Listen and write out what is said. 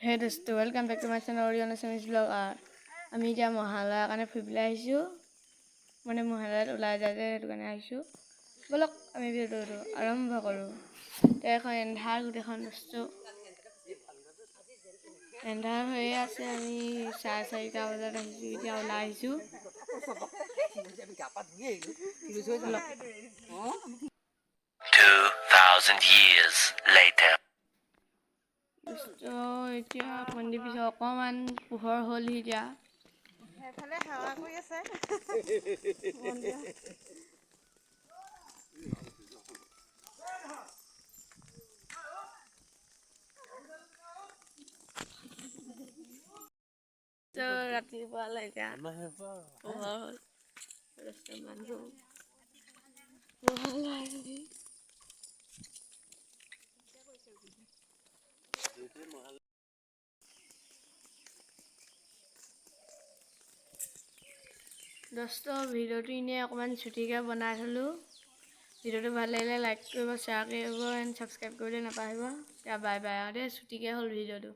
Hey dosto, welcome back to my channel Orion Assamese vlog. আমি এতিয়া মহালয়াৰ কাৰণে ফুৰিবলৈ আহিছোঁ মানে মহালয়াত ওলাই যায় যে সেইটো কাৰণে আহিছোঁ বলক আমি ভিডিঅ'টো আৰম্ভ কৰোঁ এখন এন্ধাৰ গোটেইখন দস্তো এন্ধাৰ হৈ আছে আমি 4:30 বজাত আহিছোঁ এতিয়া ওলাই আহিছোঁ 2000 years later. তো এতিয়া মন্দিৰ পিছত অকণমান পোহৰ হ'লহি এতিয়া সেইফালে হাৱা কৰি আছে তো ৰাতিপুৱালৈ এতিয়া পোহৰ হ'ল মানুহ দোস্ত ভিডিঅ'টো এনেই অকণমান ছুটিকৈ বনাই থ'লোঁ ভিডিঅ'টো ভাল লাগিলে লাইক কৰিব শ্বেয়াৰ কৰিব এণ্ড ছাবস্ক্ৰাইব কৰিবলৈ নাপাহৰিব এতিয়া বাই বাই আৰু দেই ছুটিকৈ হ'ল ভিডিঅ'টো